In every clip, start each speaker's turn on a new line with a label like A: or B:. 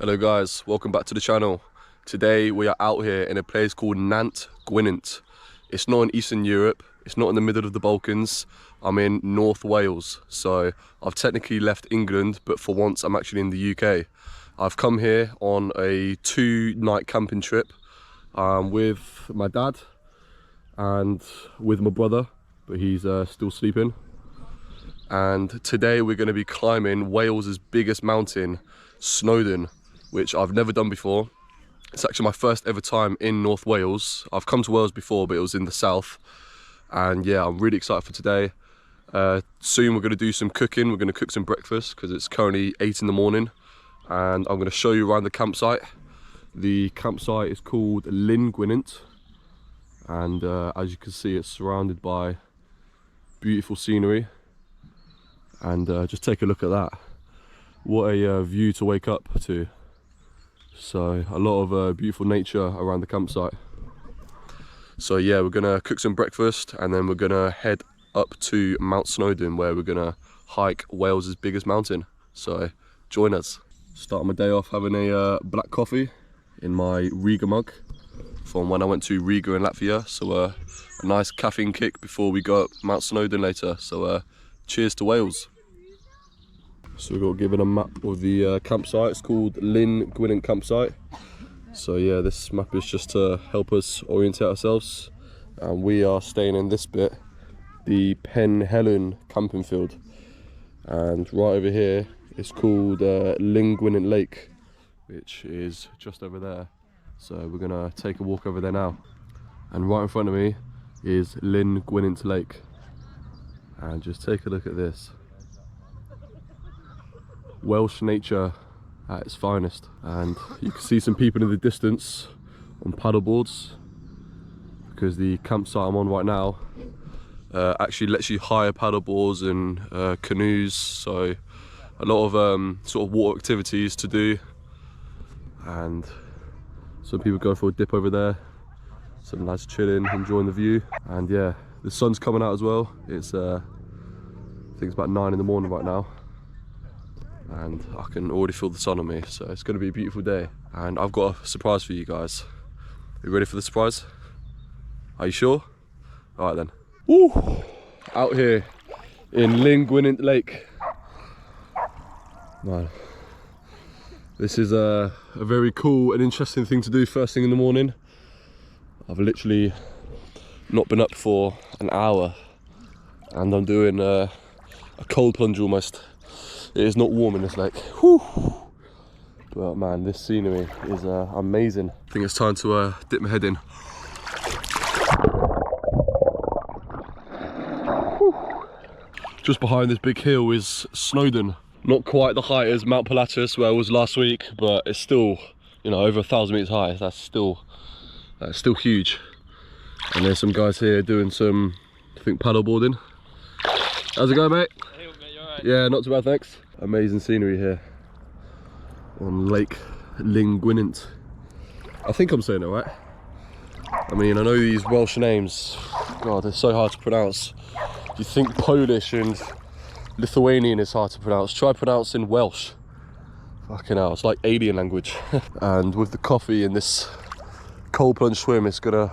A: Hello guys, welcome back to the channel. Today we are out here in a place called Llyn Gwynant. It's not in Eastern Europe, it's not in the middle of the Balkans. I'm in North Wales, so I've technically left England, but for once I'm actually in the UK. I've come here on a 2-night camping trip with my dad and with my brother, but he's still sleeping. And today we're going to be climbing Wales's biggest mountain, Snowdon, which I've never done before. It's actually my first ever time in North Wales. I've come to Wales before, but it was in the south. And yeah, I'm really excited for today. Soon we're going to do some cooking. We're going to cook some breakfast because it's currently 8 in the morning. And I'm going to show you around the campsite. The campsite is called Llyn Gwynant. And as you can see, it's surrounded by beautiful scenery. And just take a look at that. What a view to wake up to. So a lot of beautiful nature around the campsite. So yeah, we're gonna cook some breakfast and then we're gonna head up to Mount Snowdon, where we're gonna hike Wales's biggest mountain. So join us. Start my day off having a black coffee in my Riga mug from when I went to Riga in Latvia. So a nice caffeine kick before we go up Mount Snowdon later. So cheers to Wales. So we've got given a map of the campsite. It's called Llyn Gwynant Campsite. So yeah, this map is just to help us orientate ourselves. And we are staying in this bit, the Pen-Y-Bryn camping field. And right over here, it's called Llyn Gwynant Lake, which is just over there. So we're gonna take a walk over there now. And right in front of me is Llyn Gwynant Lake. And just take a look at this. Welsh nature at its finest, and you can see some people in the distance on paddle boards, because the campsite I'm on right now actually lets you hire paddle boards and canoes, so a lot of sort of water activities to do. And some people go for a dip over there, some lads chilling, enjoying the view. And yeah, the sun's coming out as well. It's I think it's about 9 in the morning right now, and I can already feel the sun on me, so it's going to be a beautiful day. And I've got a surprise for you guys. Are you ready for the surprise? Are you sure? Alright then. Woo! Out here in Llyn Gwynant Lake. Man, this is a very cool and interesting thing to do first thing in the morning. I've literally not been up for an hour, and I'm doing a cold plunge almost. It is not warm in this lake. Whew. But man, this scenery is amazing. I think it's time to dip my head in. Whew. Just behind this big hill is Snowdon. Not quite the height as Mount Pilatus where I was last week, but it's still, you know, over 1,000 meters high. That's still huge. And there's some guys here doing some, I think, paddle boarding. How's it going, mate?
B: Hey, mate, you alright?
A: Yeah, not too bad, thanks. Amazing scenery here on Lake Llyn Gwynant. I think I'm saying it right. I mean, I know these Welsh names, God, they're so hard to pronounce. You think Polish and Lithuanian is hard to pronounce. Try pronouncing Welsh. Fucking hell, it's like alien language. And with the coffee and this cold plunge swim, it's gonna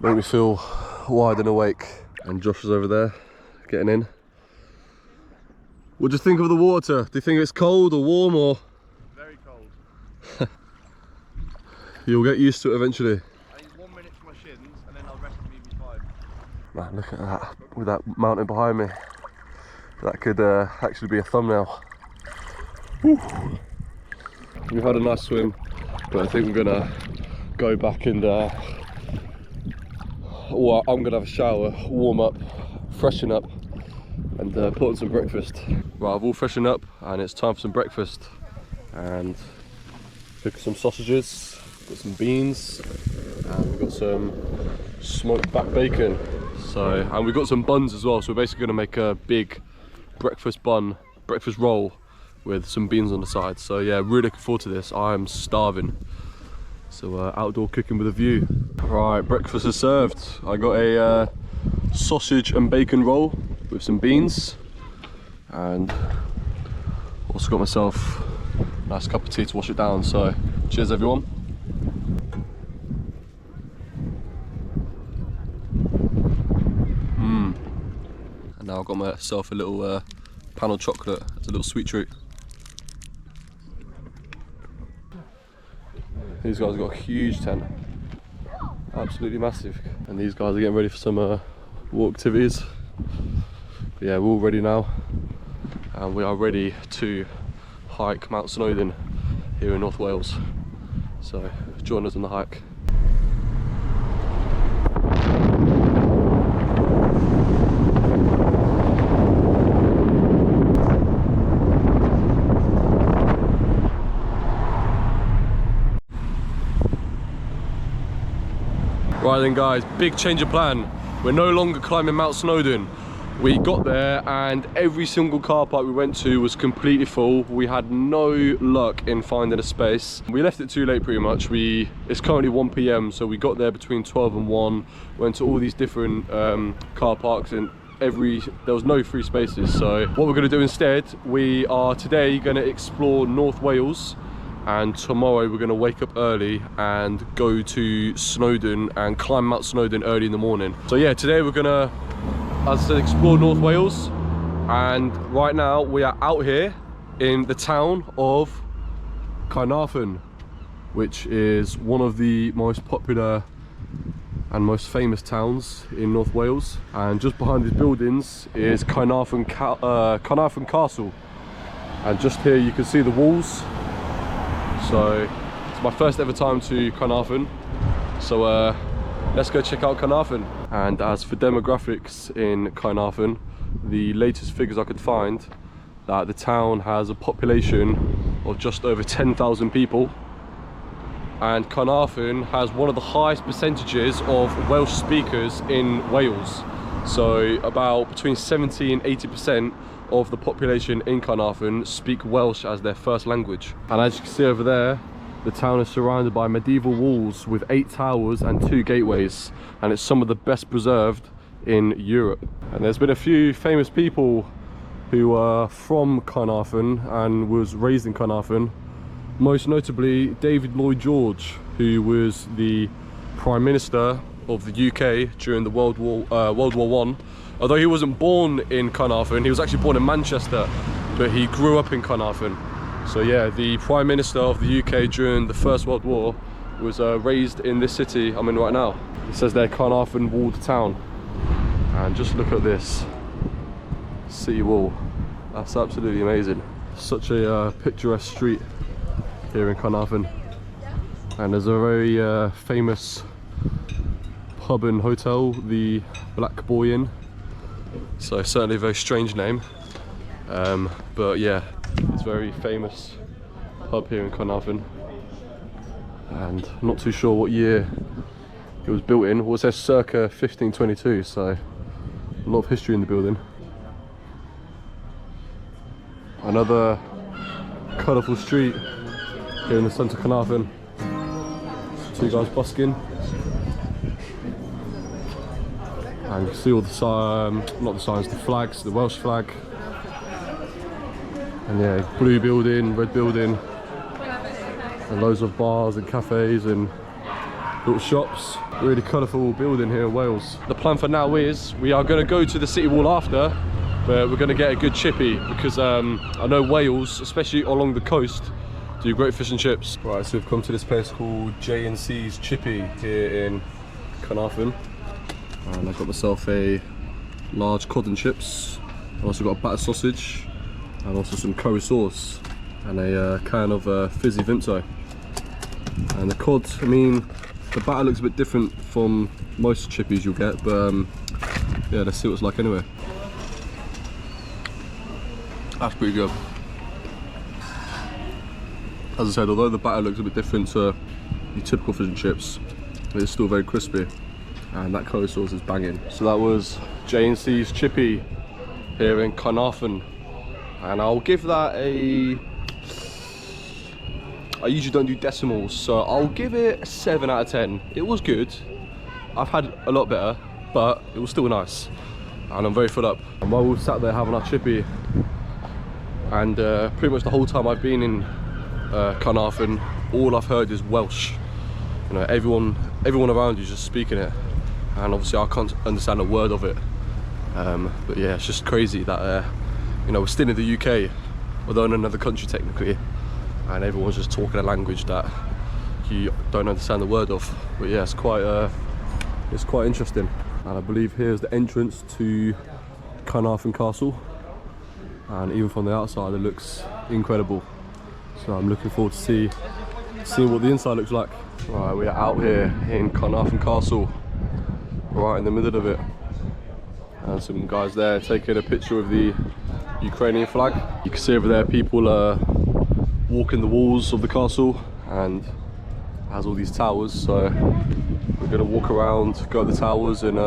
A: make me feel wide and awake. And Josh is over there, getting in. What do you think of the water? Do you think it's cold or warm or?
B: Very cold.
A: You'll get used to it eventually.
B: I need 1 minute for my shins and then I'll rest and leave me 5.
A: Man, look at that, with that mountain behind me. That could actually be a thumbnail. Whew. We've had a nice swim, but I think we're gonna go back and well, I'm gonna have a shower, warm up, freshen up, and put on some breakfast. Right, I've all freshened up and it's time for some breakfast. And cook some sausages, got some beans, and we've got some smoked back bacon. So, and we've got some buns as well, so we're basically gonna make a big breakfast bun, breakfast roll with some beans on the side. So yeah, really looking forward to this. I'm starving. So outdoor cooking with a view. Right, breakfast is served. I got a sausage and bacon roll with some beans, and also got myself nice cup of tea to wash it down. So cheers everyone. And now I've got myself a little panel chocolate as a little sweet treat. These guys have got a huge tent, absolutely massive. And these guys are getting ready for some walk activities. But yeah, we're all ready now. And we are ready to hike Mount Snowdon here in North Wales. So join us on the hike. Right then guys, big change of plan. We're no longer climbing Mount Snowdon. We got there and every single car park we went to was completely full. We had no luck in finding a space. We left it too late pretty much. It's currently 1 PM, so we got there between 12 and 1. Went to all these different car parks and there was no free spaces. So what we're gonna do instead, we are today gonna explore North Wales. And tomorrow we're going to wake up early and go to Snowdon and climb Mount Snowdon early in the morning. So yeah, today we're going to, as I said, explore North Wales. And right now we are out here in the town of Caernarfon, which is one of the most popular and most famous towns in North Wales. And just behind these buildings is Caernarfon Castle. And just here you can see the walls. So it's my first ever time to Caernarfon, so let's go check out Caernarfon. And as for demographics in Caernarfon, the latest figures I could find, that the town has a population of just over 10,000 people, and Caernarfon has one of the highest percentages of Welsh speakers in Wales. So about between 70 and 80% of the population in Caernarfon speak Welsh as their first language. And as you can see over there, the town is surrounded by medieval walls with 8 towers and 2 gateways, and it's some of the best preserved in Europe. And there's been a few famous people who are from Caernarfon and was raised in Caernarfon, most notably David Lloyd George, who was the Prime Minister of the UK during the World War I. Although he wasn't born in Caernarfon, he was actually born in Manchester, but he grew up in Caernarfon. So yeah, the Prime Minister of the UK during the First World War was raised in this city I'm in right now. It says there, Caernarfon walled town. And just look at this city wall. That's absolutely amazing. Such a picturesque street here in Caernarfon. And there's a very famous pub and hotel, the Black Boy Inn. So certainly a very strange name, but yeah, it's a very famous pub here in Caernarfon, and I'm not too sure what year it was built in. Well, it says circa 1522, so a lot of history in the building. Another colourful street here in the centre of Caernarfon. 2 guys busking. And you can see all the not the signs, the flags, the Welsh flag. And yeah, blue building, red building, and loads of bars and cafes and little shops. Really colourful building here in Wales. The plan for now is we are going to go to the city wall after, but we're going to get a good chippy because I know Wales, especially along the coast, do great fish and chips. Right, so we've come to this place called J&C's Chippy here in Caernarfon. And I've got myself a large cod and chips. I've also got a batter sausage and also some curry sauce and a can of fizzy Vimto. And the cod, I mean, the batter looks a bit different from most chippies you'll get, but yeah, let's see what it's like anyway. That's pretty good. As I said, although the batter looks a bit different to your typical fish and chips, it's still very crispy. And that curry sauce is banging. So that was J&C's Chippy here in Caernarfon, and I'll give that a, I usually don't do decimals, so I'll give it a 7 out of 10. It was good. I've had a lot better, but it was still nice, and I'm very full up. And while we sat there having our chippy, and pretty much the whole time I've been in Caernarfon, all I've heard is Welsh. You know, everyone around you is just speaking it, and obviously I can't understand a word of it. But yeah, it's just crazy that you know, we're still in the UK, although in another country technically, and everyone's just talking a language that you don't understand the word of. But yeah, it's quite interesting. And I believe here's the entrance to Caernarfon Castle, and even from the outside it looks incredible. So I'm looking forward to seeing what the inside looks like. Right, we are out here in Caernarfon Castle, right in the middle of it, and some guys there taking a picture of the Ukrainian flag. You can see over there people walking the walls of the castle, and it has all these towers, so we're going to walk around, go up the towers, and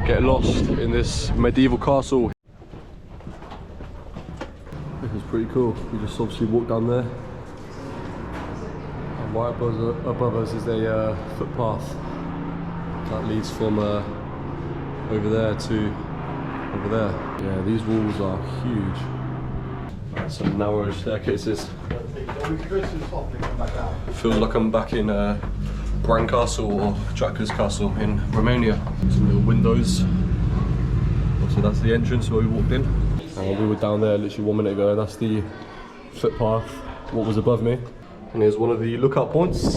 A: get lost in this medieval castle. This is pretty cool. We just obviously walk down there, and right above us is a footpath that leads from over there to over there. Yeah, these walls are huge. Right, some narrow staircases. It feels like I'm back in Bran Castle or Dracula's Castle in Romania. Some little windows. So that's the entrance where we walked in. And we were down there literally 1 minute ago. That's the footpath, what was above me. And here's one of the lookout points.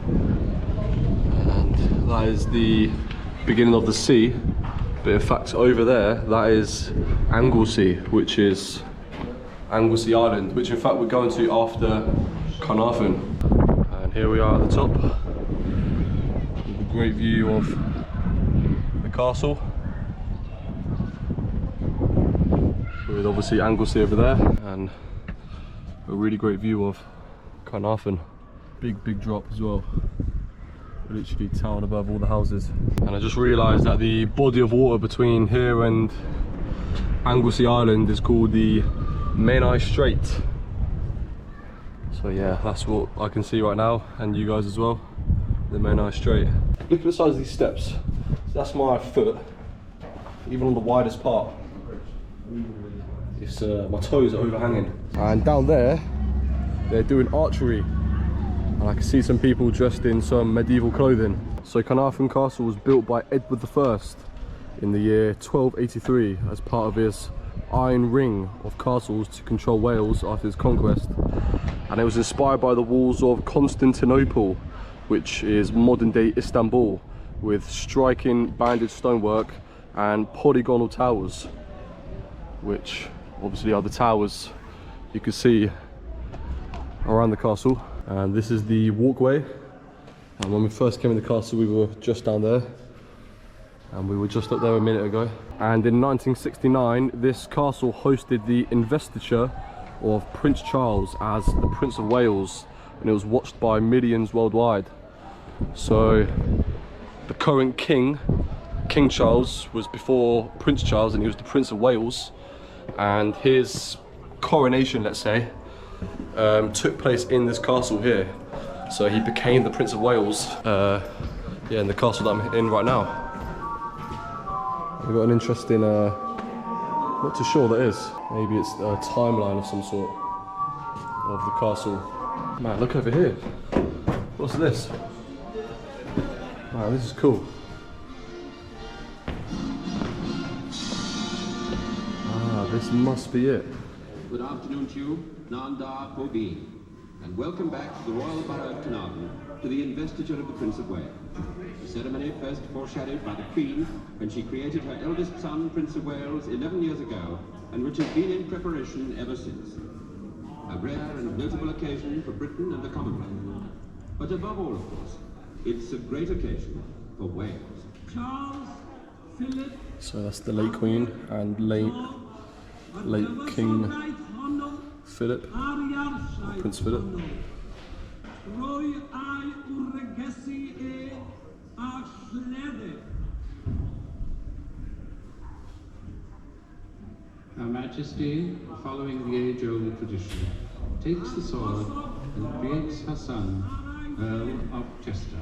A: And that is the beginning of the sea. But in fact over there, that is Anglesey, which is Anglesey Island, which in fact we're going to after Caernarfon. And here we are at the top. With a great view of the castle. With obviously Anglesey over there, and a really great view of Caernarfon. Big drop as well. Literally towering above all the houses. And I just realised that the body of water between here and Anglesey Island is called the Pen-Y Strait. So yeah, that's what I can see right now, and you guys as well. The Pen-Y Strait. Look at the size of these steps. So that's my foot, even on the widest part. It's my toes are overhanging. And down there, they're doing archery. And I can see some people dressed in some medieval clothing. So Caernarfon Castle was built by Edward I in the year 1283 as part of his Iron Ring of castles to control Wales after his conquest. And it was inspired by the walls of Constantinople, which is modern day Istanbul, with striking banded stonework and polygonal towers, which obviously are the towers you can see around the castle. And this is the walkway. And when we first came in the castle, we were just down there, and we were just up there a minute ago. And in 1969, this castle hosted the investiture of Prince Charles as the Prince of Wales, and it was watched by millions worldwide. So the current king, King Charles, was before Prince Charles, and he was the Prince of Wales, and his coronation, let's say, took place in this castle here. So he became the Prince of Wales, yeah, in the castle that I'm in right now. We've got an interesting, not too sure what that is. Maybe it's a timeline of some sort of the castle. Man, look over here. What's this? Man, this is cool. Ah, this must be it.
C: Good afternoon to you, Nanda Pobi, and welcome back to the Royal Borough of Caernarfon, to the investiture of the Prince of Wales. The ceremony first foreshadowed by the Queen when she created her eldest son, Prince of Wales, 11 years ago, and which has been in preparation ever since. A rare and notable occasion for Britain and the Commonwealth. But above all, of course, it's a great occasion for Wales.
D: Charles, Philip,
A: So that's the late Queen and late King Philip, Prince Philip.
C: Her Majesty, following the age-old tradition, takes the sword and creates her son, Earl of Chester.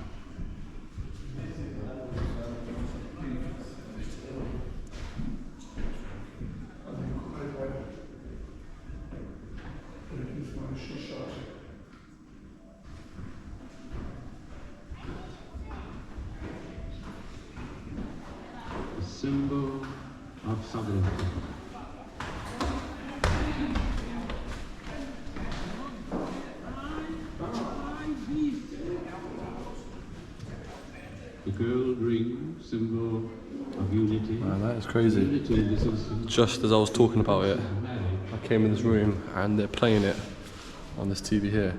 C: symbol of sovereignty. The gold ring, symbol of unity.
A: Man, that is crazy.
C: Unity of the citizens.
A: Just as I was talking about it, I came in this room and they're playing it on this TV here.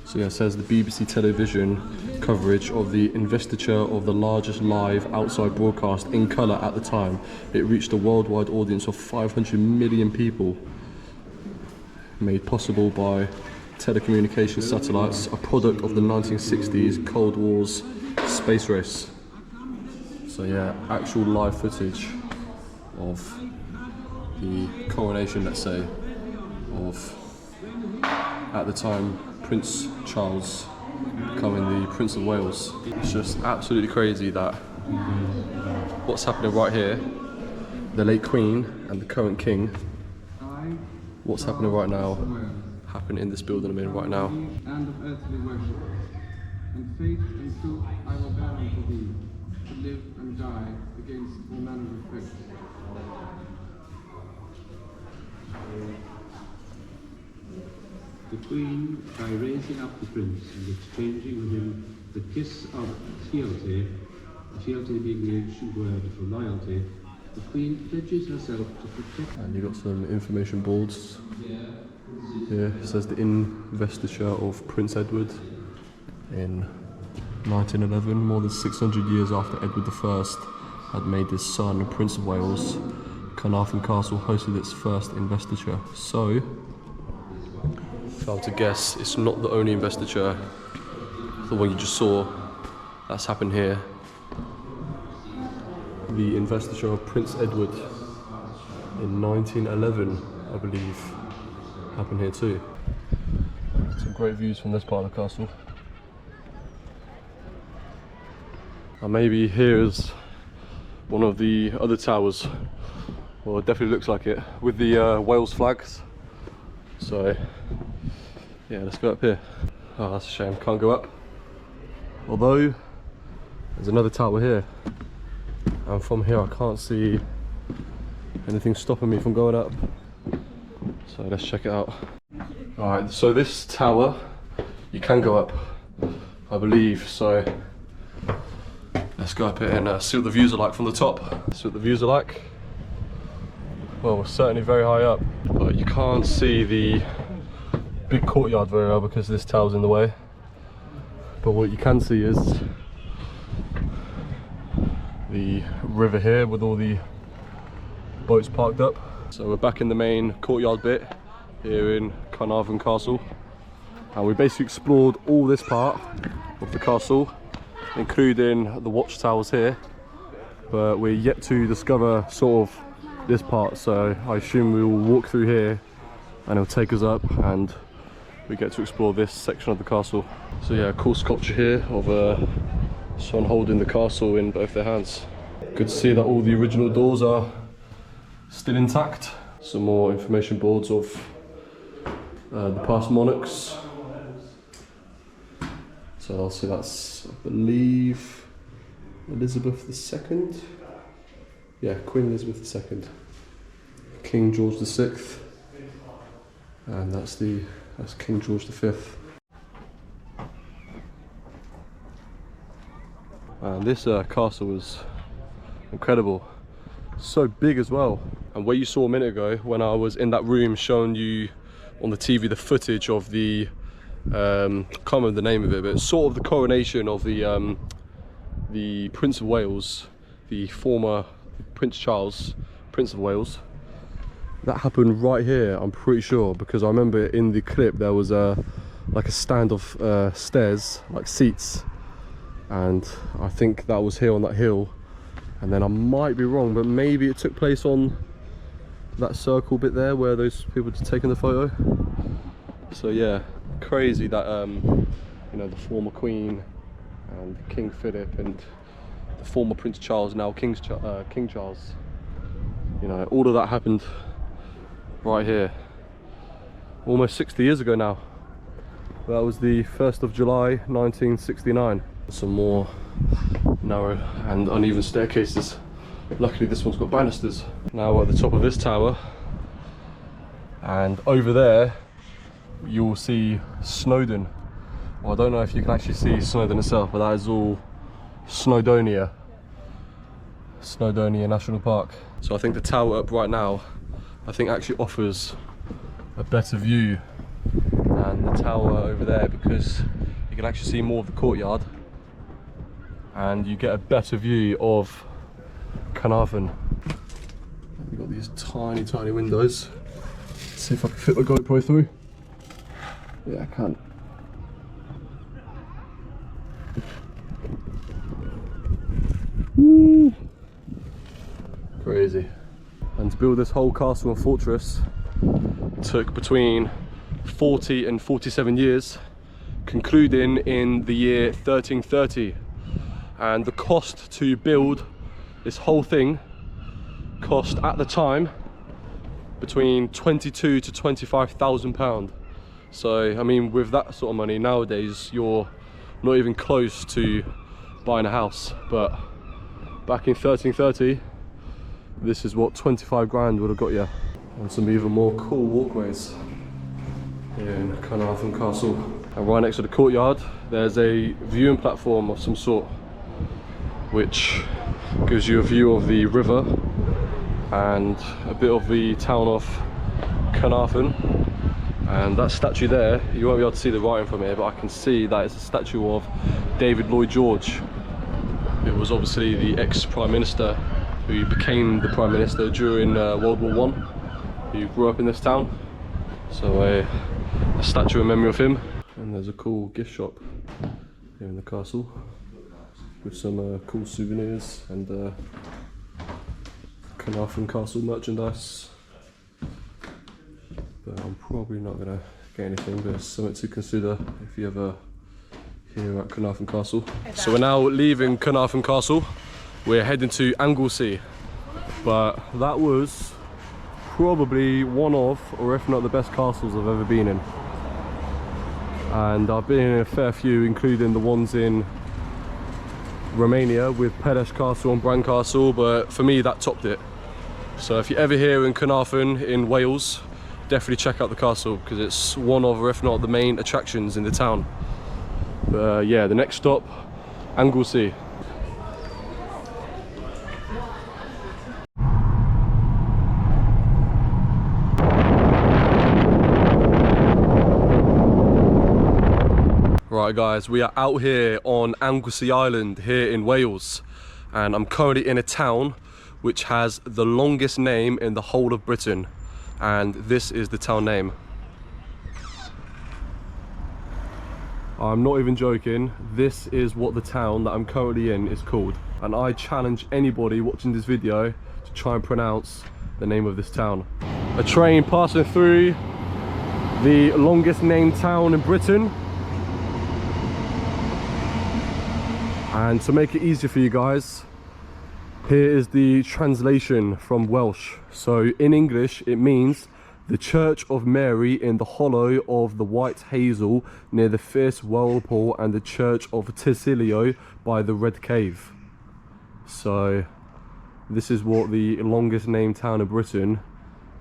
A: So yeah, it says the BBC television coverage of the investiture of the largest live outside broadcast in colour at the time. It reached a worldwide audience of 500 million people, made possible by telecommunication satellites, a product of the 1960s Cold War's space race. So yeah, actual live footage of the coronation, let's say, of, at the time, Prince Charles becoming the Prince of Wales. It's just absolutely crazy that what's happening right here, the late Queen and the current King, what's happening right now, happened in this building I'm in right now.
E: And of earthly worship, and faith and truth I will bear unto thee, to live and die against all manner of threats.
C: The Queen, by raising up the Prince and exchanging with him the kiss of fealty, fealty being the ancient word for loyalty, the Queen pledges herself to protect.
A: And you've got some information boards. Here it says the investiture of Prince Edward in 1911, more than 600 years after Edward I had made his son Prince of Wales. Caernarfon Castle hosted its first investiture. So, if I were to guess, it's not the only investiture, the one you just saw, that's happened here. The investiture of Prince Edward in 1911, I believe, happened here too. Some great views from this part of the castle. And maybe here's one of the other towers. Well, it definitely looks like it, with the Wales flags. So, yeah, let's go up here. Oh, that's a shame, can't go up. Although, there's another tower here. And from here I can't see anything stopping me from going up. So let's check it out. Alright, so this tower, you can go up, I believe. So, let's go up here and see what the views are like from the top. See what the views are like. Well, we're certainly very high up, but you can't see the big courtyard very well because this tower's in the way. But what you can see is the river here with all the boats parked up. So we're back in the main courtyard bit here in Caernarfon Castle, and we basically explored all this part of the castle, including the watchtowers here, but we're yet to discover sort of this part. So I assume we will walk through here and it'll take us up and we get to explore this section of the castle. So yeah, a cool sculpture here of someone holding the castle in both their hands. Good to see that all the original doors are still intact. Some more information boards of the past monarchs. So I'll say that's, I believe, Elizabeth II. Yeah, Queen Elizabeth II. King George VI. And that's King George V. And this castle was incredible. So big as well. And where you saw a minute ago when I was in that room showing you on the TV the footage of the can't remember the name of it, but it's sort of the coronation of the Prince of Wales, the former Prince Charles, Prince of Wales. That happened right here, I'm pretty sure, because I remember in the clip there was like a stand of stairs, like seats, and I think that was here on that hill. And then I might be wrong, but maybe it took place on that circle bit there where those people had taken the photo. So yeah, crazy that you know, the former Queen and King Philip and the former Prince Charles, now King Charles, you know, all of that happened right here almost 60 years ago now. That was the 1st of July 1969. Some more narrow and uneven staircases Luckily this one's got banisters. Now we're at the top of this tower, and over there you'll see Snowdon. Well, I don't know if you can actually see Snowdon itself, but that is all Snowdonia. Snowdonia National Park. So I think the tower up right now, I think actually offers a better view than the tower over there, because you can actually see more of the courtyard and you get a better view of Caernarfon. We've got these tiny, tiny windows. Let's see if I can fit my GoPro through. Yeah, I can. Woo. Crazy. And to build this whole castle and fortress took between 40 and 47 years, concluding in the year 1330. And the cost to build this whole thing cost at the time between 22 to 25,000 pounds. So I mean, with that sort of money nowadays, you're not even close to buying a house. But back in 1330, this is what 25 grand would have got you. And some even more cool walkways here in Caernarfon Castle. And right next to the courtyard, there's a viewing platform of some sort, which gives you a view of the river and a bit of the town of Caernarfon. And that statue there, you won't be able to see the writing from here, but I can see that it's a statue of David Lloyd George. It was obviously the ex-Prime Minister who became the Prime Minister during World War I, who grew up in this town. So a statue in memory of him. And there's a cool gift shop here in the castle with some cool souvenirs and Caernarfon Castle merchandise. But I'm probably not gonna get anything, but it's something to consider if you ever here at Caernarfon Castle. So we're now leaving Caernarfon Castle. We're heading to Anglesey, but that was probably one of, or if not the best castles I've ever been in. And I've been in a fair few, including the ones in Romania with Pedesh Castle and Bran Castle, but for me that topped it. So if you're ever here in Caernarfon in Wales, definitely check out the castle, because it's one of, or if not the main attractions in the town. Yeah, the next stop, Anglesey. Right guys, we are out here on Anglesey Island here in Wales, and I'm currently in a town which has the longest name in the whole of Britain, and this is the town name. I'm not even joking, this is what the town that I'm currently in is called, and I challenge anybody watching this video to try and pronounce the name of this town. A train passing through the longest named town in Britain. And to make it easier for you guys, here is the translation from Welsh. So in English it means the Church of Mary in the hollow of the White Hazel near the fierce whirlpool, and the Church of Tisilio by the Red Cave. So this is what the longest named town in Britain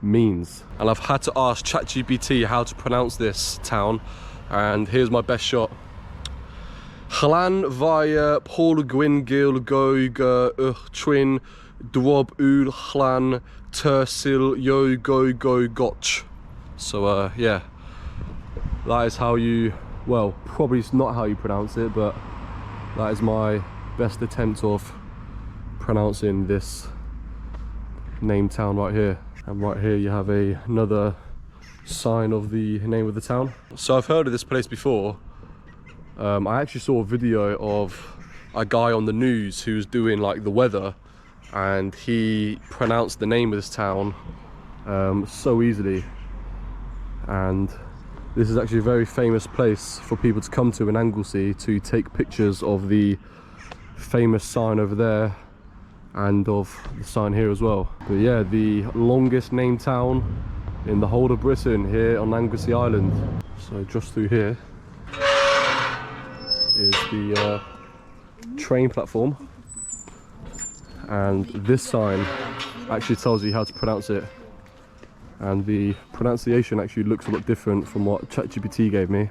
A: means. And I've had to ask ChatGPT how to pronounce this town, and here's my best shot. Llyn Gwynant Drob ul Llan Tersil Yo Go Go Gotch. So yeah, that is how you, well, probably it's not how you pronounce it, but that is my best attempt of pronouncing this named town right here. And right here you have another sign of the name of the town. So I've heard of this place before. I actually saw a video of a guy on the news who was doing like the weather, and he pronounced the name of this town so easily. And this is actually a very famous place for people to come to in Anglesey to take pictures of the famous sign over there and of the sign here as well. But yeah, the longest named town in the whole of Britain here on Anglesey Island. So just through here is the train platform, and this sign actually tells you how to pronounce it, and the pronunciation actually looks a lot different from what ChatGPT gave me,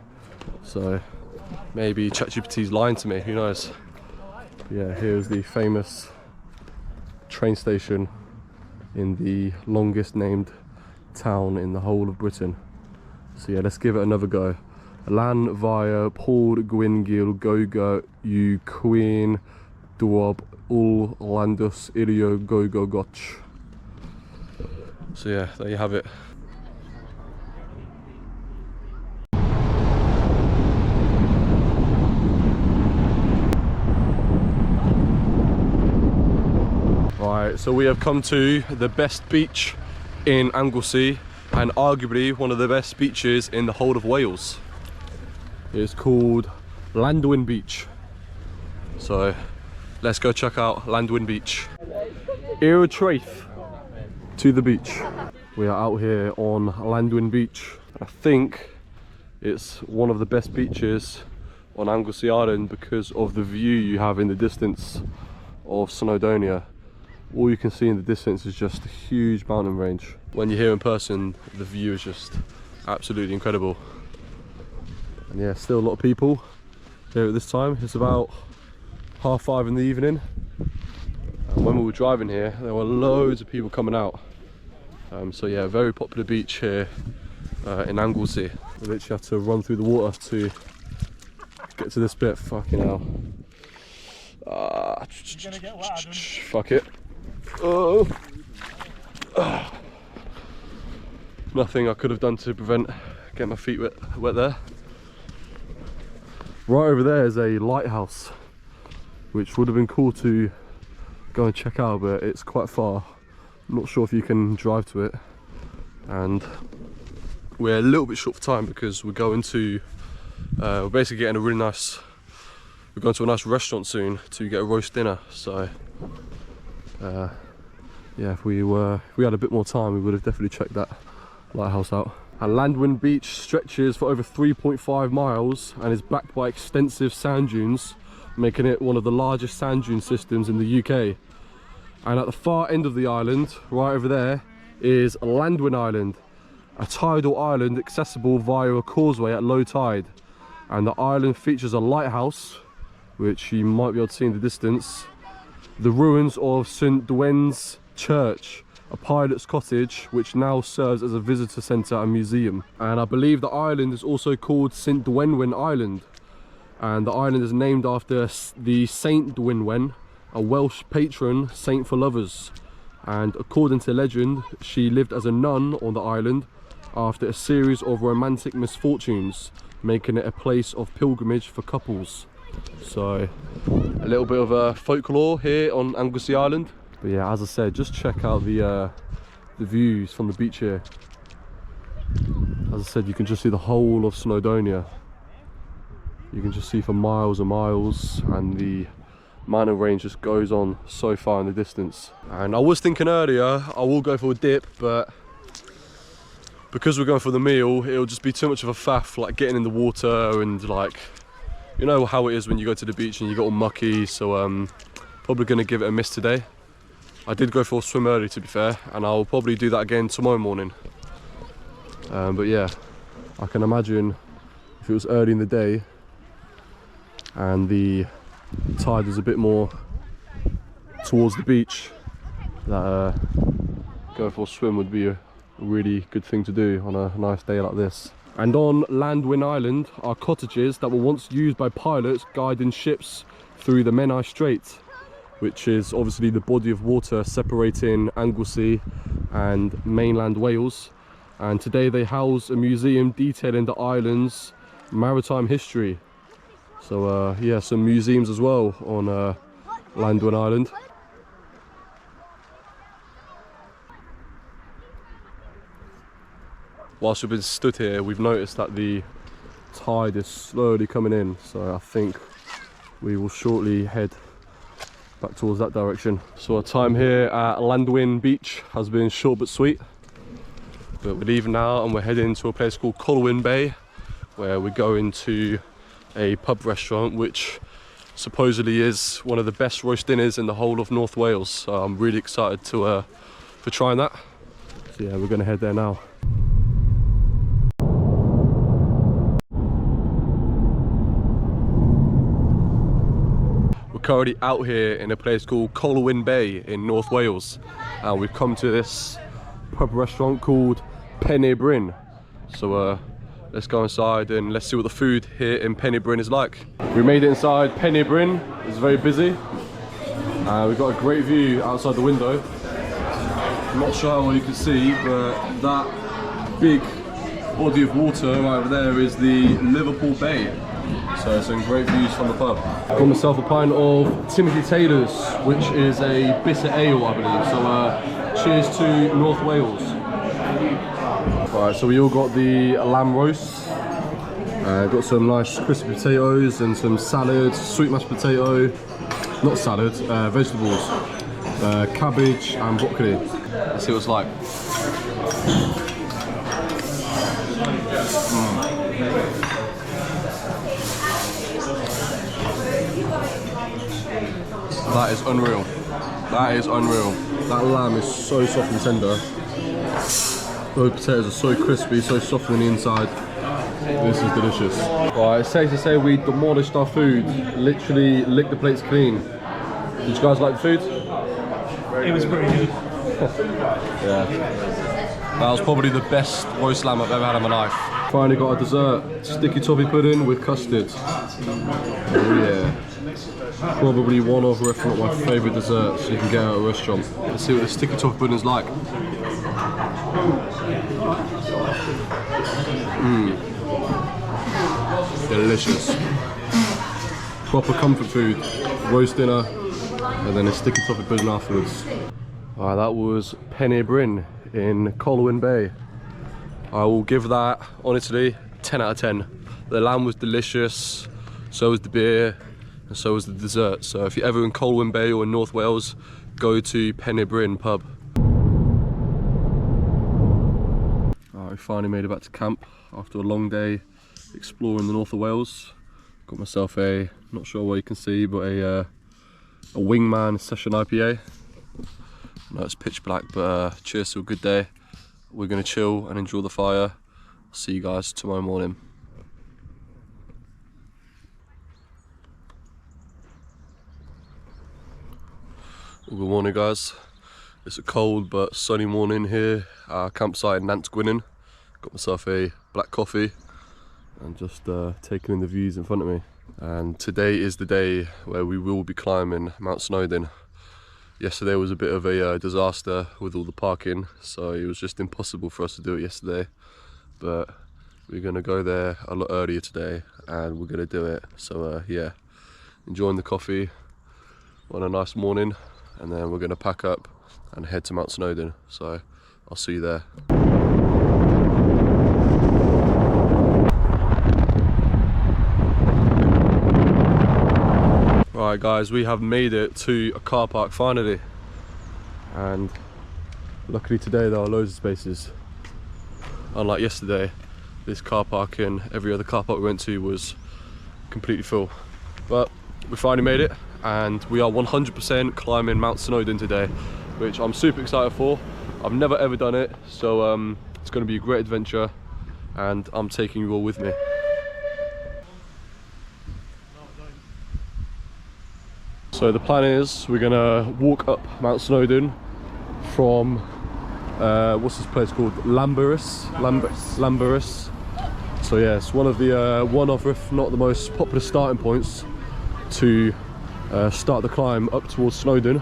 A: so maybe ChatGPT's lying to me, who knows. Yeah, here's the famous train station in the longest named town in the whole of Britain. So yeah, let's give it another go. Llyn Gwynant Campsite. So yeah, there you have it. Right, so we have come to the best beach in Anglesey, and arguably one of the best beaches in the whole of Wales. It's called Llanddwyn Beach. So let's go check out Llanddwyn Beach. I'r traeth to the beach. We are out here on Llanddwyn Beach. I think it's one of the best beaches on Anglesey Island because of the view you have in the distance of Snowdonia. All you can see in the distance is just a huge mountain range. When you're here in person, the view is just absolutely incredible. And yeah, still a lot of people here at this time. It's about 5:30 in the evening. And when we were driving here, there were loads of people coming out. So yeah, very popular beach here in Anglesey. We literally have to run through the water to get to this bit. Fucking hell. Fuck it. Oh. Nothing I could have done to prevent getting my feet wet there. Right over there is a lighthouse, which would have been cool to go and check out, but it's quite far. I'm not sure if you can drive to it, and we're a little bit short for time because we're going to we're basically getting we're going to a nice restaurant soon to get a roast dinner. So yeah, if we had a bit more time, we would have definitely checked that lighthouse out. And Llanddwyn Beach stretches for over 3.5 miles and is backed by extensive sand dunes, making it one of the largest sand dune systems in the UK. And at the far end of the island, right over there, is Llanddwyn Island, a tidal island accessible via a causeway at low tide. And the island features a lighthouse, which you might be able to see in the distance, the ruins of St Dwyn's Church, a pilot's cottage which now serves as a visitor centre and museum. And I believe the island is also called St Dwynwen Island, and the island is named after the Saint Dwynwen, a Welsh patron saint for lovers. And according to legend, she lived as a nun on the island after a series of romantic misfortunes, making it a place of pilgrimage for couples. So a little bit of folklore here on Anglesey Island. But yeah, as I said, just check out the views from the beach here. As I said, you can just see the whole of Snowdonia. You can just see for miles and miles, and the mountain range just goes on so far in the distance. And I was thinking earlier I will go for a dip, but because we're going for the meal, it'll just be too much of a faff, like getting in the water, and like, you know how it is when you go to the beach and you get all mucky. So probably gonna give it a miss today. I did go for a swim early, to be fair, and I'll probably do that again tomorrow morning. But yeah, I can imagine if it was early in the day and the tide is a bit more towards the beach, that going for a swim would be a really good thing to do on a nice day like this. And on Llanddwyn Island are cottages that were once used by pilots guiding ships through the Pen-Y Strait, which is obviously the body of water separating Anglesey and mainland Wales. And today they house a museum detailing the island's maritime history. So yeah, some museums as well on Llanddwyn Island. Whilst we've been stood here, we've noticed that the tide is slowly coming in, so I think we will shortly head back towards that direction. So our time here at Llanddwyn Beach has been short but sweet, but we're leaving now and we're heading to a place called Colwyn Bay, where we're going to a pub restaurant which supposedly is one of the best roast dinners in the whole of North Wales. So I'm really excited to for trying that. So yeah, we're gonna head there now. We're currently out here in a place called Colwyn Bay in North Wales, and we've come to this pub restaurant called Pen-Y-Bryn. So let's go inside and let's see what the food here in Pen-Y-Bryn is like. We made it inside Pen-Y-Bryn. It's very busy. We've got a great view outside the window. I'm not sure how well you can see, but that big body of water right over there is the Liverpool Bay. So some great views from the pub. Got myself a pint of Timothy Taylor's, which is a bitter ale, I believe. So cheers to North Wales. Right, so we all got the lamb roast. Got some nice crispy potatoes and some salad, sweet mashed potato, not salad, vegetables, cabbage and broccoli. Let's see what it's like. That is unreal. That is unreal. That lamb is so soft and tender. Those potatoes are so crispy, so soft on the inside. This is delicious. Right, it's safe to say we demolished our food. Literally licked the plates clean. Did you guys like the food?
F: It was pretty good.
A: Yeah. That was probably the best roast lamb I've ever had in my life. Finally got a dessert. Sticky toffee pudding with custard. Oh yeah. Probably one of, if not my favourite desserts you can get at a restaurant. Let's see what the sticky toffee pudding is like. Delicious. Proper comfort food. Roast dinner and then a sticky toffee pudding afterwards. Alright, that was Pen-Y-Bryn in Colwyn Bay. I will give that, honestly, 10 out of 10. The lamb was delicious, so was the beer, and so was the dessert. So if you're ever in Colwyn Bay or in North Wales, go to Pen-Y-Bryn pub. Alright, we finally made it back to camp after a long day exploring the north of Wales. Got myself a, not sure what you can see, but a Wingman Session IPA. I know it's pitch black, but cheers to a good day. We're gonna chill and enjoy the fire. See you guys tomorrow morning. Well, good morning, guys. It's a cold but sunny morning here at our campsite in Llyn Gwynant. Got myself a black coffee and just taking in the views in front of me. And today is the day where we will be climbing Mount Snowdon. Yesterday was a bit of a disaster with all the parking, so it was just impossible for us to do it yesterday. But we're gonna go there a lot earlier today and we're gonna do it. So yeah, enjoying the coffee on a nice morning, and then we're gonna pack up and head to Mount Snowdon. So I'll see you there. Right guys, we have made it to a car park finally, and luckily today there are loads of spaces. Unlike yesterday, this car park and every other car park we went to was completely full. But we finally made it, and we are 100% climbing Mount Snowdon today, which I'm super excited for. I've never ever done it, so it's going to be a great adventure, and I'm taking you all with me. So the plan is we're gonna walk up Mount Snowdon from what's this place called? Llanddwyn. So yeah, it's one of the if not the most popular starting points to start the climb up towards Snowdon.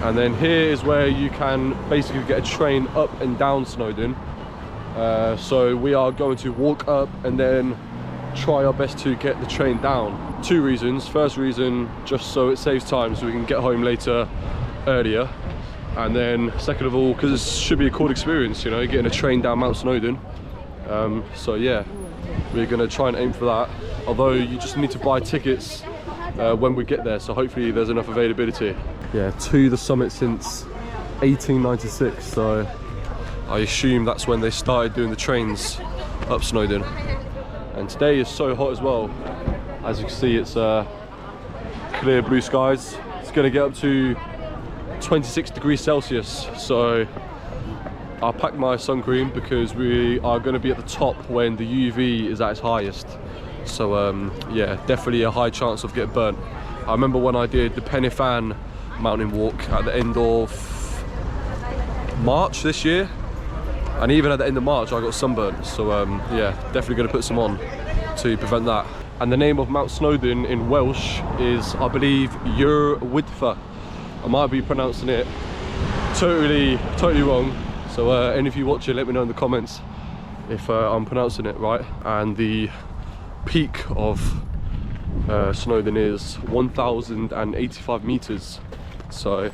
A: And then here is where you can basically get a train up and down Snowdon. So we are going to walk up and then try our best to get the train down. Two reasons. First reason, just so it saves time so we can get home later earlier, and then second of all, because this should be a cool experience, you know, getting a train down Mount Snowdon. So yeah, we're gonna try and aim for that, although you just need to buy tickets when we get there, so hopefully there's enough availability. Yeah, to the summit since 1896, so I assume that's when they started doing the trains up Snowdon. And today is so hot as well. As you can see, it's clear blue skies. It's going to get up to 26 degrees Celsius, so I'll pack my sun cream because we are going to be at the top when the UV is at its highest. So yeah, definitely a high chance of getting burnt. I remember when I did the Pen-Y-Bryn mountain walk at the end of March this year, and even at the end of March I got sunburnt. So yeah, definitely going to put some on to prevent that. And the name of Mount Snowdon in Welsh is, I believe, Llyn Gwynant. I might be pronouncing it totally wrong. So any of you watching, let me know in the comments if I'm pronouncing it right. And the peak of Snowdon is 1,085 meters. So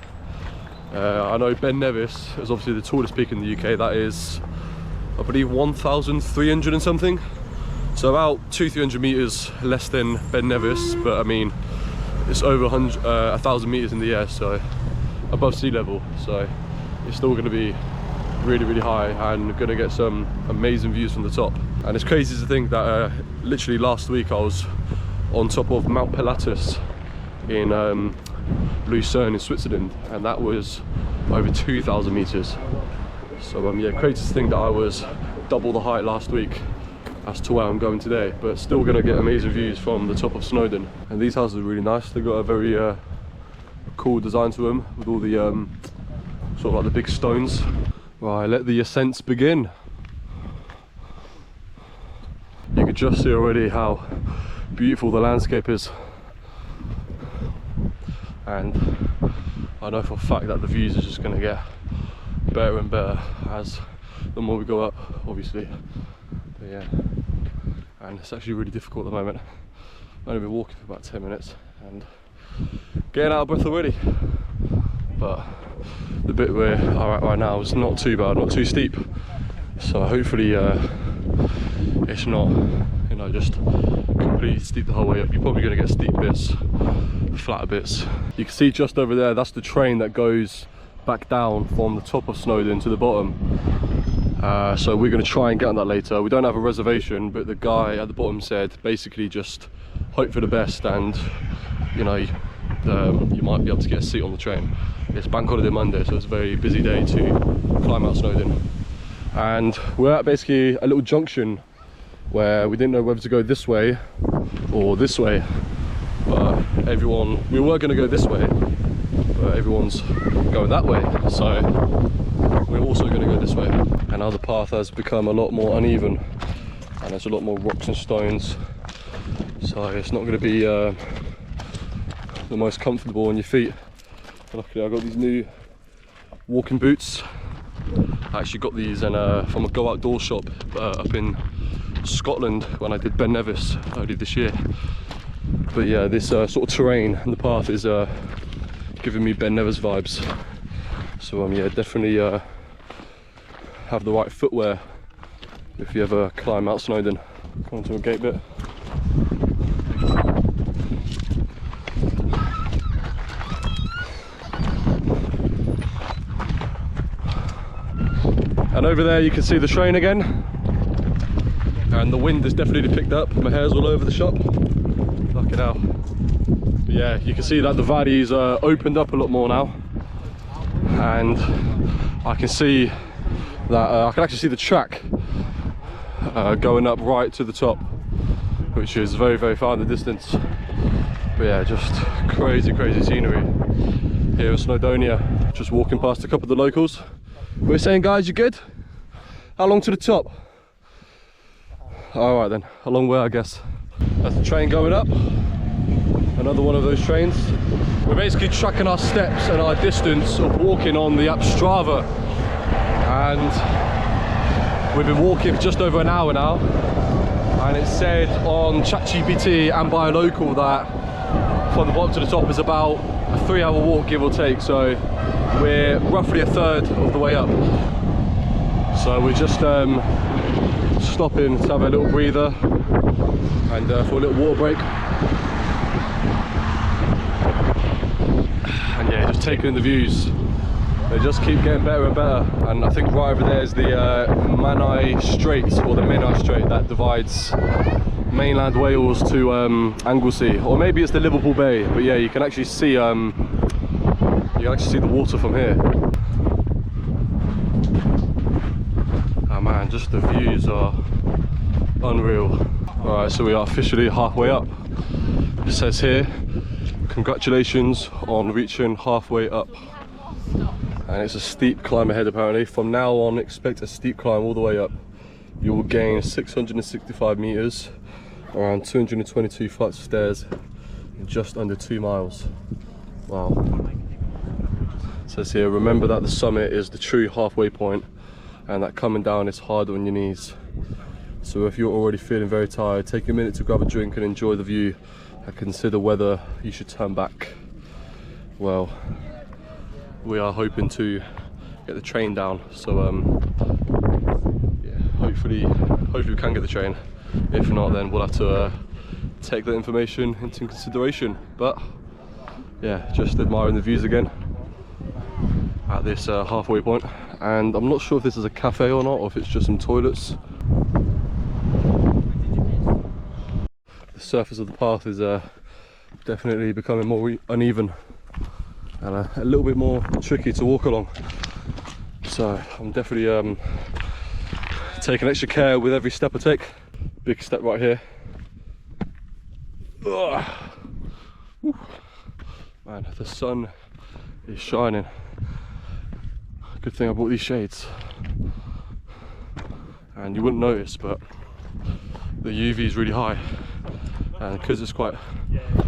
A: I know Ben Nevis is obviously the tallest peak in the UK. That is, I believe, 1,300 and something. So about 200-300 meters less than Ben Nevis, but I mean, it's over 1,000 meters in the air, so above sea level. So it's still going to be really high and going to get some amazing views from the top. And it's crazy to think that literally last week I was on top of Mount Pilatus in Lucerne in Switzerland, and that was over 2,000 meters. So yeah, crazy to think that I was double the height last week as to where I'm going today, but still going to get amazing views from the top of Snowdon. And these houses are really nice. They've got a very cool design to them with all the sort of like the big stones. Right, let the ascents begin. You can just see already how beautiful the landscape is, and I know for a fact that the views are just going to get better and better as the more we go up, obviously. But yeah, and it's actually really difficult at the moment. I've only been walking for about 10 minutes and getting out of breath already. But the bit we're at right now is not too bad, not too steep. So hopefully it's not, you know, just completely steep the whole way up. You're probably going to get steep bits, flatter bits. You can see just over there, that's the train that goes back down from the top of Snowdon to the bottom. So we're going to try and get on that later. We don't have a reservation, but the guy at the bottom said basically just hope for the best, and you know, you might be able to get a seat on the train. It's bank holiday Monday, so it's a very busy day to climb out Snowdon. And we're at basically a little junction where we didn't know whether to go this way or this way, but we were going to go this way, but everyone's going that way, so we're also going to go this way. And now the path has become a lot more uneven and there's a lot more rocks and stones, so it's not going to be the most comfortable on your feet. Luckily I got these new walking boots. I actually got these from a Go Outdoor shop up in Scotland when I did Ben Nevis earlier this year. But yeah, this sort of terrain and the path is giving me Ben Nevis vibes. So yeah, definitely have the right footwear if you ever climb Mount Snowdon. Come to a gate bit. And over there you can see the train again, and the wind has definitely picked up. My hair's all over the shop. Fucking hell. But yeah, you can see that the valley's opened up a lot more now, and I can see that I can actually see the track going up right to the top, which is very far in the distance. But yeah, just crazy scenery here in Snowdonia. Just walking past a couple of the locals. We're saying, guys, you good? How long to the top? Alright then, a long way I guess. That's the train going up. Another one of those trains. We're basically tracking our steps and our distance of walking on the app Strava. And we've been walking for just over an hour now. And it said on ChatGPT and by a local that from the bottom to the top is about a 3-hour walk, give or take. So we're roughly a third of the way up. So we're just stopping to have a little breather and for a little water break. And yeah, just taking in the views. They just keep getting better and better. And I think right over there is the Pen-Y Strait, or the Pen-Y Strait, that divides mainland Wales to Anglesey, or maybe it's the Liverpool Bay, but yeah, you can actually see the water from here. Oh man, just the views are unreal. Alright, so we are officially halfway up. It says here, congratulations on reaching halfway up. And it's a steep climb ahead apparently. From now on, expect a steep climb all the way up. You will gain 665 meters, around 222 flights of stairs in just under 2 miles. Wow. It says here, remember that the summit is the true halfway point and that coming down is harder on your knees. So if you're already feeling very tired, take a minute to grab a drink and enjoy the view and consider whether you should turn back. Well, we are hoping to get the train down, so yeah, hopefully we can get the train. If not, then we'll have to take that information into consideration. But yeah, just admiring the views again at this halfway point. And I'm not sure if this is a cafe or not, or if it's just some toilets. The surface of the path is definitely becoming more uneven and a little bit more tricky to walk along. So I'm definitely taking extra care with every step I take. Big step right here. Ugh. Man, the sun is shining. Good thing I bought these shades. And you wouldn't notice, but the UV is really high. And because it's quite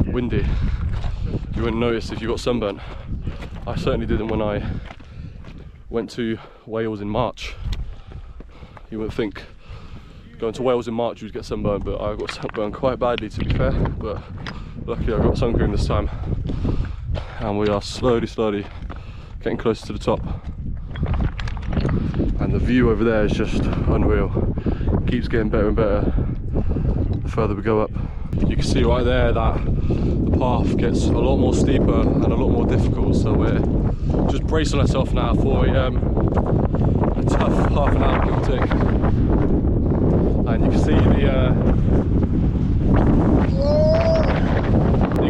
A: windy, you wouldn't notice if you got sunburnt. I certainly didn't when I went to Wales in March. You wouldn't think going to Wales in March you'd get sunburnt, but I got sunburnt quite badly, to be fair. But luckily I got sun cream this time. And we are slowly getting closer to the top. And the view over there is just unreal. It keeps getting better and better the further we go up. You can see right there that the path gets a lot more steeper and a lot more difficult, so we're just bracing ourselves now for a tough half an hour, give or take. And you can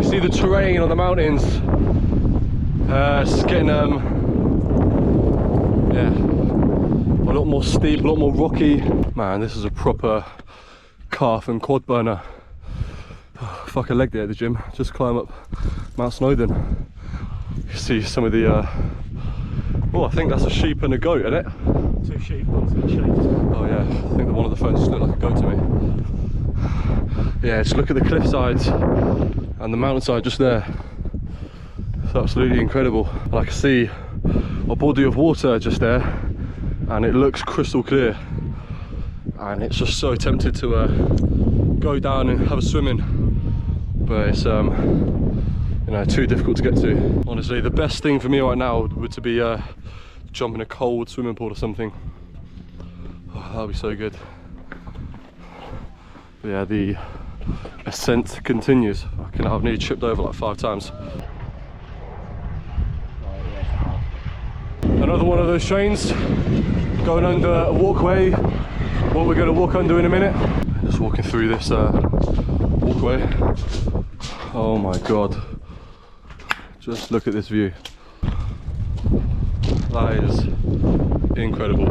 A: see the terrain on the mountains. It's getting yeah, a lot more steep, a lot more rocky. Man, this is a proper calf and quad burner. Oh, fuck a leg day at the gym. Just climb up Mount Snowdon. You see some of the oh, I think that's a sheep and a goat, isn't it?
F: 2 sheep, one's been shaped.
A: Oh yeah, I think that one of the phones just looked like a goat to me. Yeah, just look at the cliff sides and the mountainside just there. It's absolutely incredible. And I can see a body of water just there and it looks crystal clear. And it's just so tempted to go down and have a swim in. But it's you know, too difficult to get to. Honestly, the best thing for me right now would to be jump in a cold swimming pool or something. Oh, that would be so good. But yeah, the ascent continues. I've nearly tripped over like 5 times. Another one of those trains going under a walkway, what we're going to walk under in a minute. Just walking through this walkway. Oh my god, just look at this view. That is incredible.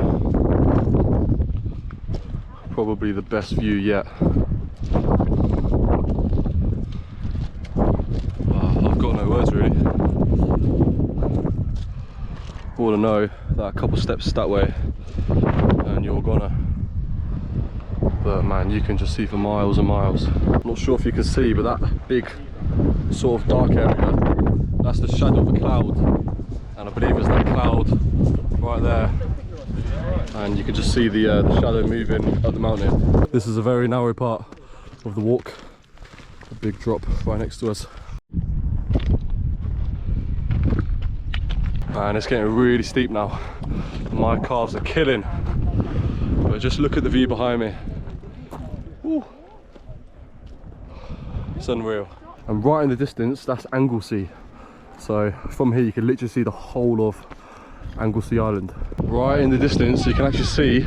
A: Probably the best view yet. I've got no words really. All I know that a couple steps that way and you're gonna. But man, you can just see for miles and miles. I'm not sure if you can see, but that big sort of dark area, that's the shadow of a cloud. And I believe it's that cloud right there. And you can just see the shadow moving up the mountain. This is a very narrow part of the walk. A big drop right next to us. And it's getting really steep now. My calves are killing. But just look at the view behind me. Woo. It's unreal. And right in the distance, that's Anglesey. So from here you can literally see the whole of Anglesey Island. Right in the distance you can actually see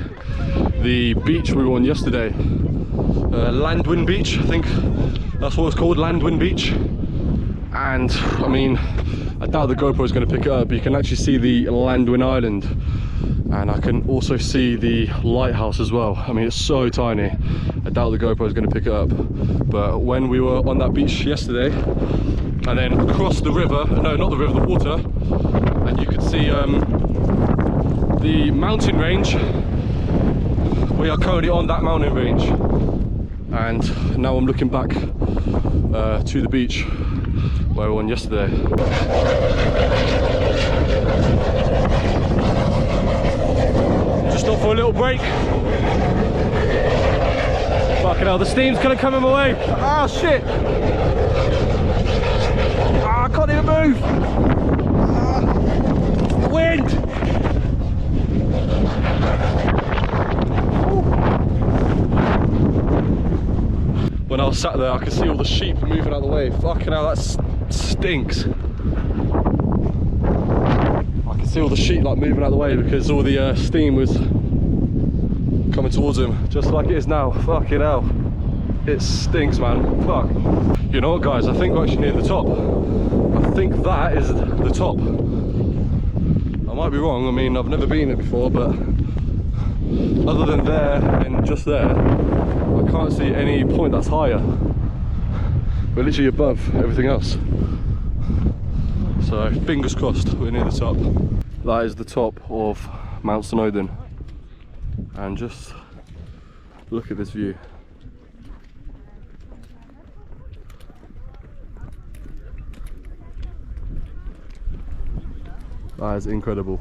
A: the beach we were on yesterday. Llanddwyn Beach, I think that's what it's called, Llanddwyn Beach. And I mean, I doubt the GoPro is going to pick it up, but you can actually see the Llanddwyn Island, and I can also see the lighthouse as well. I mean, it's so tiny, I doubt the GoPro is going to pick it up. But when we were on that beach yesterday, and then across the river, no, not the river, the water, and you could see the mountain range. We are currently on that mountain range, and now I'm looking back to the beach where we were on yesterday. Just stop for a little break. Fucking hell, the steam's gonna come in my way. Ah, shit! Ah, I can't even move! Ah, wind! When I was sat there, I could see all the sheep moving out of the way. Fucking hell, that stinks. I could see all the sheep like moving out of the way because all the steam was coming towards them, just like it is now. Fucking hell, it stinks, man. Fuck. You know what, guys? I think we're actually near the top. I think that is the top. I might be wrong. I mean, I've never been here before, but other than there and just there, I can't see any point that's higher. We're literally above everything else. So fingers crossed we're near the top. That is the top of Mount Snowdon. And just look at this view. That is incredible.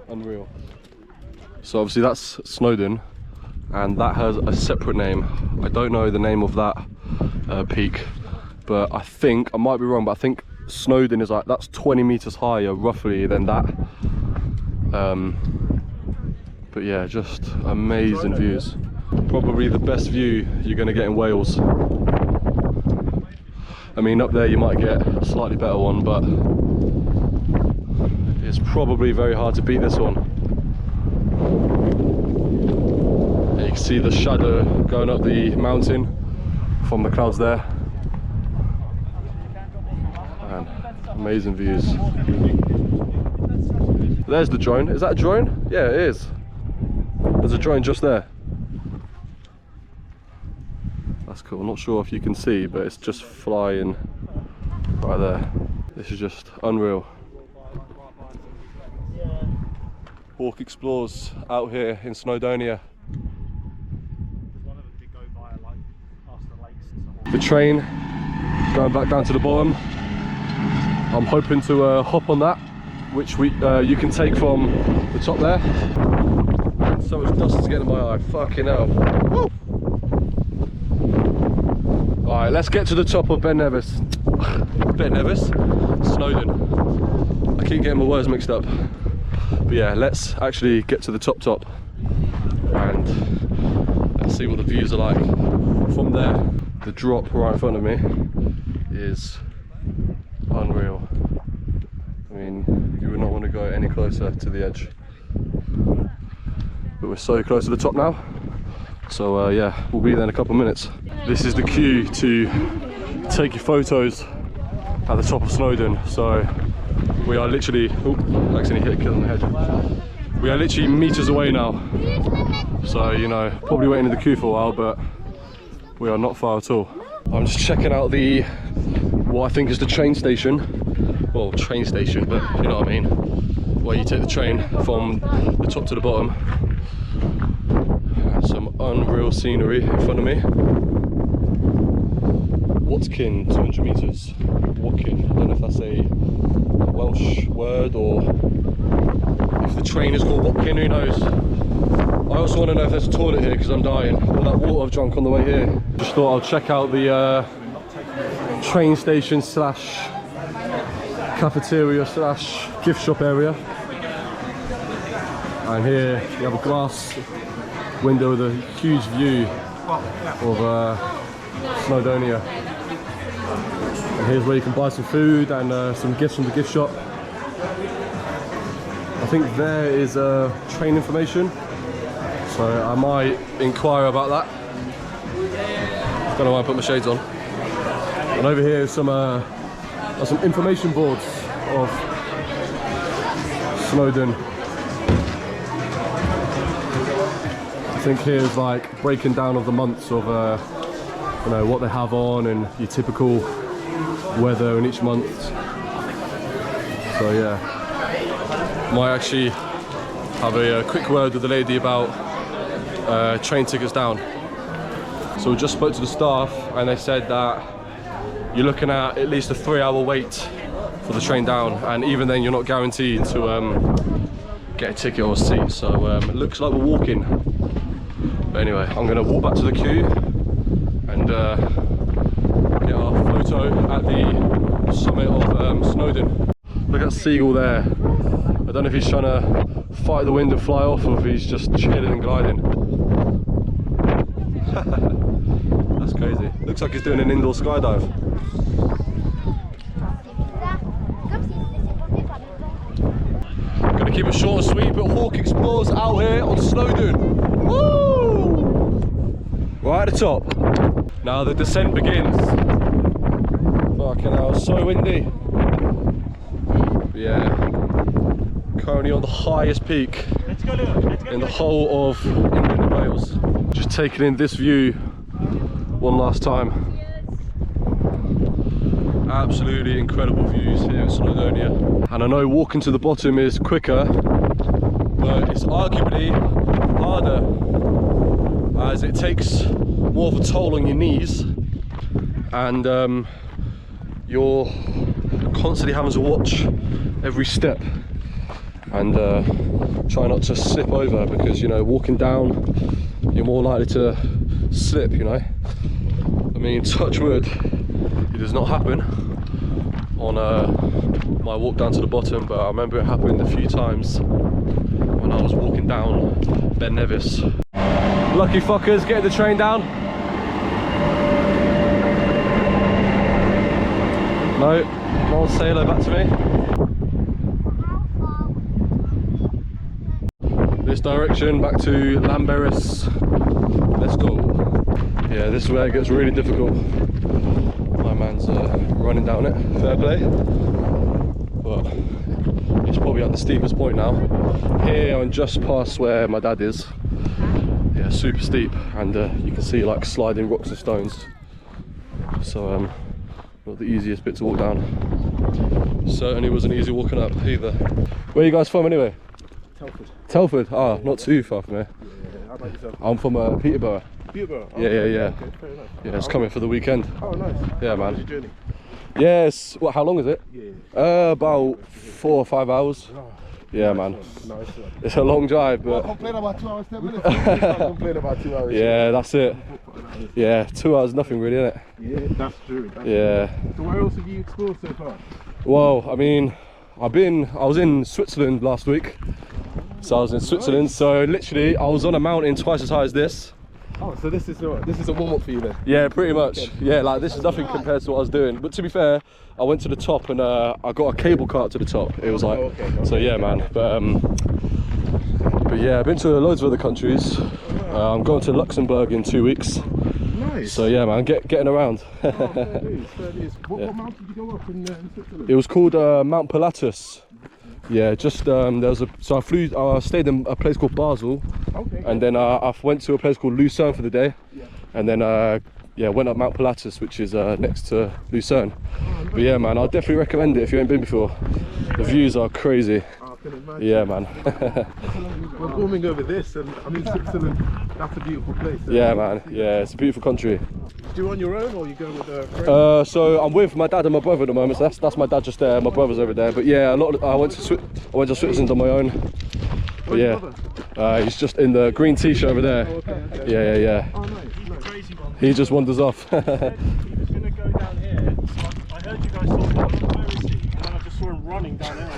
A: Unreal. So obviously that's Snowdon, and that has a separate name. I don't know the name of that peak, but I think, I might be wrong, but I think Snowdon is like, that's 20 meters higher roughly than that. But yeah, just amazing views. Probably the best view you're going to get in Wales. I mean, up there you might get a slightly better one, but it's probably very hard to beat this one. You can see the shadow going up the mountain from the clouds there. And amazing views. There's the drone. Is that a drone? Yeah, it is. There's a drone just there. That's cool. I'm not sure if you can see, but it's just flying right there. This is just unreal. Hawk Explores out here in Snowdonia. The train going back down to the bottom. I'm hoping to hop on that, which you can take from the top there. So much dust is getting in my eye. Fucking hell. Woo! Alright, let's get to the top of Ben Nevis. Ben Nevis? Snowdon. I keep getting my words mixed up. But yeah, let's actually get to the top and let's see what the views are like from there. The drop right in front of me is unreal. I mean, you would not want to go any closer to the edge. But we're so close to the top now. So yeah, we'll be there in a couple of minutes. This is the queue to take your photos at the top of Snowdon. So we are literally, oh, accidentally hit a kid on the head. We are literally meters away now. So, you know, probably waiting in the queue for a while, but we are not far at all. I'm just checking out what I think is the train station. Well, train station, but you know what I mean. Where you take the train from the top to the bottom. And some unreal scenery in front of me. Watkin, 200 meters. Watkin, I don't know if that's a Welsh word or if the train is called Watkin, who knows. I also want to know if there's a toilet here because I'm dying. All that water I've drunk on the way here. Just thought I'll check out the train station slash cafeteria slash gift shop area. And here you have a glass window with a huge view of Snowdonia. And here's where you can buy some food and some gifts from the gift shop. I think there is train information, so I might inquire about that. Don't know why I put my shades on. And over here is some information boards of Snowdon. I think here's like breaking down of the months of you know, what they have on and your typical weather in each month. So yeah, might actually have a quick word with the lady about train tickets down. So we just spoke to the staff and they said that you're looking at least a 3-hour wait for the train down, and even then you're not guaranteed to get a ticket or a seat. So it looks like we're walking. But anyway, I'm going to walk back to the queue and get our photo at the summit of Snowdon. Look at that seagull there. I don't know if he's trying to fight the wind and fly off, or if he's just chilling and gliding. That's crazy. Looks like he's doing an indoor skydive. Gonna keep it short and sweet, but Hawk Explores out here on Snowdon. Woo! Right at the top. Now the descent begins. Fucking hell, it's so windy. Yeah. Currently on the highest peak in the whole of England and Wales. Just taking in this view one last time. Absolutely incredible views here at Snowdonia. And I know walking to the bottom is quicker, but it's arguably harder, as it takes more of a toll on your knees, and you're constantly having to watch every step and try not to slip over, because, you know, walking down you're more likely to slip, you know. I mean, touch wood, it does not happen on my walk down to the bottom, but I remember it happened a few times when I was walking down Ben Nevis. Lucky fuckers getting the train down. No one say hello back to me. This direction back to Llanberis. Let's go. Yeah, this is where it gets really difficult. My man's running down it, fair play. But it's probably at the steepest point now. Here I'm just past where my dad is. Yeah, super steep, and you can see like sliding rocks and stones. So not the easiest bit to walk down. Certainly wasn't easy walking up either. Where are you guys from anyway?
F: Telford.
A: Telford? Ah, not too far from here.
F: Yeah, how about yourself?
A: I'm from Peterborough.
F: Peterborough? Oh,
A: Yeah.
F: Okay, fair enough.
A: Yeah, it's coming for the weekend.
F: Oh, nice.
A: Yeah,
F: How
A: man.
F: was your journey?
A: Yes. What? How long is it?
F: Yeah.
A: About 4 or 5 hours.
F: Oh,
A: Yeah, man.
F: nice one.
A: It's a long drive, but
F: Complain about 2 hours, 10 minutes. Can't complain about 2 hours.
A: yeah, that's it. Yeah, 2 hours, nothing really, isn't it?
F: Yeah, that's true.
A: Yeah.
F: So where else have you explored so far?
A: Well, I mean, I was in Switzerland last week. So I was in Switzerland. So literally, I was on a mountain twice as high as this.
F: Oh, so this is a warm-up for you then?
A: Yeah, pretty much. Yeah, like this is nothing compared to what I was doing. But to be fair, I went to the top and I got a cable car to the top. It was like, so yeah, man. But yeah, I've been to loads of other countries. I'm going to Luxembourg in 2 weeks.
F: Nice.
A: So yeah, man, getting around.
F: Fair dues. What mountain did you go up in Switzerland?
A: It was called Mount Pilatus. Yeah, just there was I stayed in a place called Basel,
F: Okay.
A: and then I went to a place called Lucerne for the day, and then yeah, went up Mount Pilatus, which is next to Lucerne. But yeah, man, I'll definitely recommend it if you ain't been before. The views are crazy.
F: I can imagine.
A: Yeah, man.
F: We're booming over this, and I mean Switzerland, that's a beautiful place.
A: Yeah, man. Yeah, it's a beautiful country.
F: Do you on your own, or you go with a friend?
A: So I'm with my dad and my brother at the moment. So that's my dad just there. My brother's over there. But yeah, I went to Switzerland on my own. But yeah, he's just in the green t-shirt over there.
F: Oh, okay.
A: Yeah.
F: Oh, nice.
B: Crazy one.
A: He just wanders off.
B: He was going to go down here. So I heard you guys talking about where is he? And then I just saw him running down there.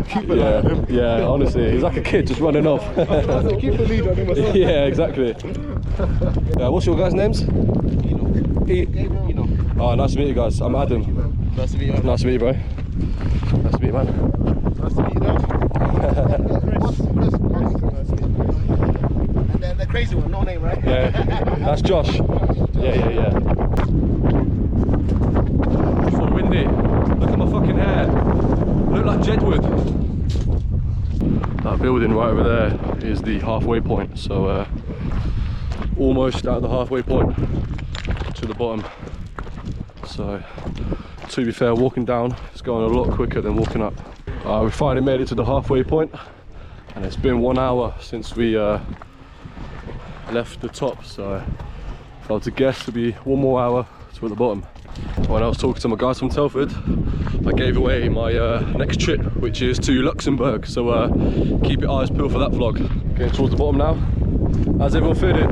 F: Keep an eye on him.
A: Yeah, honestly, he's like a kid just running off.
F: Keep the lead on him myself.
A: Yeah, exactly. What's your guys' names? Oh, nice to meet you guys. I'm Adam.
F: Nice to meet you.
A: Nice to meet you, bro. Nice to meet you, man.
F: Nice to meet you, Dad.
G: And then the crazy one, no name, right?
A: Yeah, that's Josh. Yeah. It's so windy. Look at my fucking hair. I look like Jedward. That building right over there is the halfway point, so almost at the halfway point to the bottom. So to be fair, walking down is going a lot quicker than walking up. We finally made it to the halfway point, and it's been 1 hour since we left the top, so if I were to guess, it'd be 1 more hour to at the bottom. When I was talking to my guys from Telford, I gave away my next trip, which is to Luxembourg, so keep your eyes peeled for that vlog. Getting towards the bottom now. How's everyone feeling?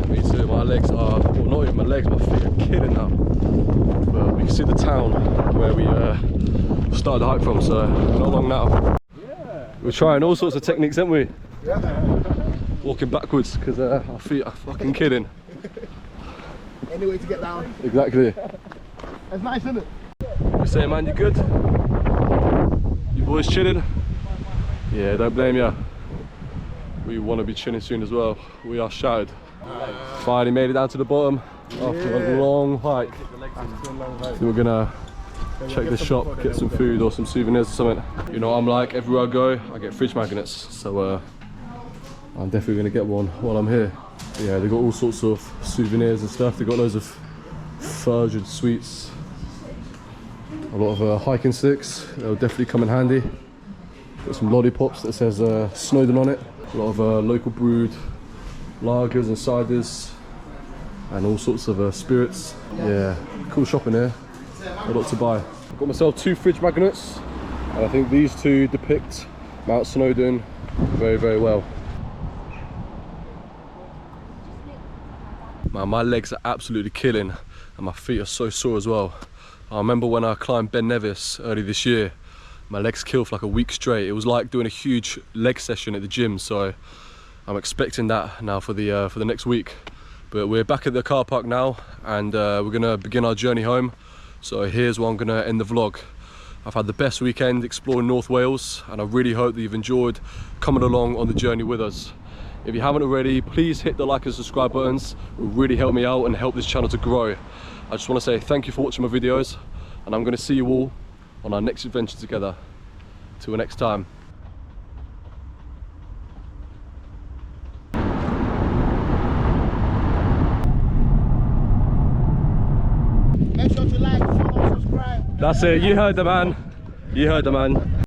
A: Me too, my legs are, well, not even my legs, my feet are killing now. But we can see the town where we started the hike from, so we're not long now. We're trying all sorts of techniques, aren't we?
F: Yeah.
A: Walking backwards because our feet are fucking killing.
F: Any way to get down.
A: Exactly.
F: It's nice, isn't it?
A: You say, man, you good? You boys chilling? Yeah, don't blame ya. We want to be chilling soon as well. We are shattered. Finally made it down to the bottom after a long hike. So we're gonna check the shop, get some food or some souvenirs or something. You know what I'm like, everywhere I go, I get fridge magnets. So I'm definitely gonna get one while I'm here. Yeah, they've got all sorts of souvenirs and stuff. They've got loads of fudge and sweets. A lot of hiking sticks, they'll definitely come in handy. Got some lollipops that says Snowdon on it. A lot of local brewed lagers and ciders and all sorts of spirits. Yeah, cool shop in here. A lot to buy. Got myself 2 fridge magnets, and I think these 2 depict Mount Snowdon very, very well. Man, my legs are absolutely killing, and my feet are so sore as well. I remember when I climbed Ben Nevis early this year, my legs killed for like a week straight. It was like doing a huge leg session at the gym, so I'm expecting that now for the next week. But we're back at the car park now, and we're gonna begin our journey home. So here's where I'm gonna end the vlog. I've had the best weekend exploring North Wales, and I really hope that you've enjoyed coming along on the journey with us. If you haven't already, please hit the like and subscribe buttons. It will really help me out and help this channel to grow. I just want to say thank you for watching my videos, and I'm going to see you all on our next adventure together. Till next time.
G: Make sure to like, follow, subscribe.
A: That's it, you heard the man. You heard the man.